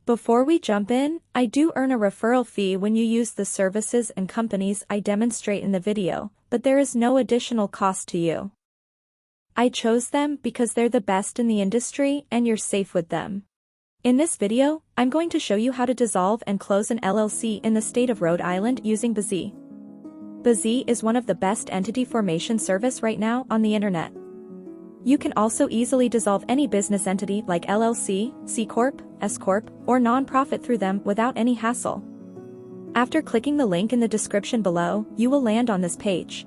Before we jump in, I do earn a referral fee when you use the services and companies I demonstrate in the video, but there is no additional cost to you. I chose them because they're the best in the industry and you're safe with them. In this video, I'm going to show you how to dissolve and close an LLC in the state of Rhode Island using bizee. Bizee is one of the best entity formation service right now on the internet. You can also easily dissolve any business entity like LLC, C Corp, S Corp, or non-profit through them without any hassle. After clicking the link in the description below, you will land on this page.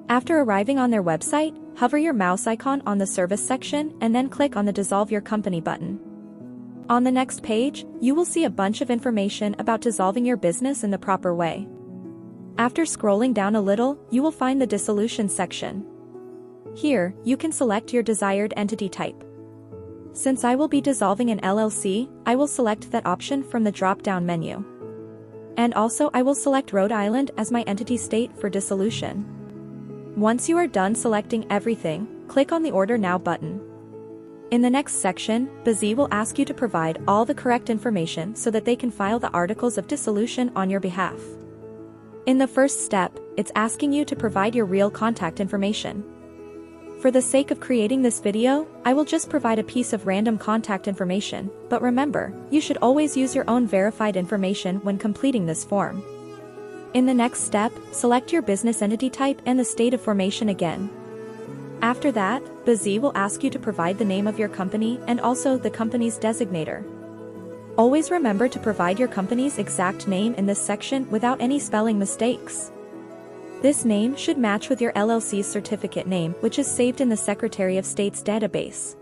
After arriving on their website, hover your mouse icon on the service section and then click on the Dissolve Your Company button. On the next page, you will see a bunch of information about dissolving your business in the proper way. After scrolling down a little, you will find the Dissolution section. Here, you can select your desired entity type. Since I will be dissolving an LLC, I will select that option from the drop-down menu. And also I will select Rhode Island as my entity state for dissolution. Once you are done selecting everything, click on the Order Now button. In the next section, bizee will ask you to provide all the correct information so that they can file the Articles of Dissolution on your behalf. In the first step, it's asking you to provide your real contact information. For the sake of creating this video, I will just provide a piece of random contact information, but remember, you should always use your own verified information when completing this form. In the next step, select your business entity type and the state of formation again. After that, bizee will ask you to provide the name of your company and also the company's designator. Always remember to provide your company's exact name in this section without any spelling mistakes. This name should match with your LLC's certificate name, which is saved in the Secretary of State's database.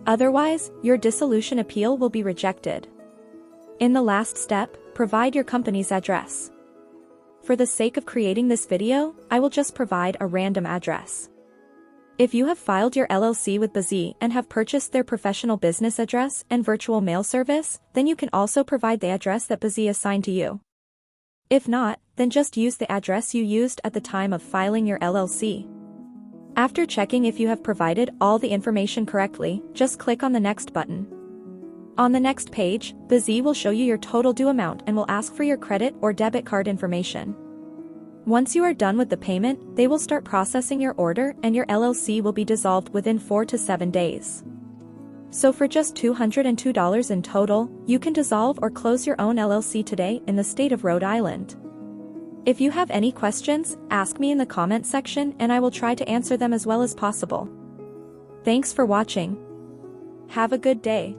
Otherwise, your dissolution appeal will be rejected. In the last step, provide your company's address. For the sake of creating this video, I will just provide a random address. If you have filed your LLC with bizee and have purchased their professional business address and virtual mail service, then you can also provide the address that bizee assigned to you. If not, then just use the address you used at the time of filing your LLC. After checking if you have provided all the information correctly, just click on the Next button. On the next page, bizee will show you your total due amount and will ask for your credit or debit card information. Once you are done with the payment, they will start processing your order and your LLC will be dissolved within 4 to 7 days. So for just $202 in total, you can dissolve or close your own LLC today in the state of Rhode Island. If you have any questions, ask me in the comment section and I will try to answer them as well as possible. Thanks for watching. Have a good day.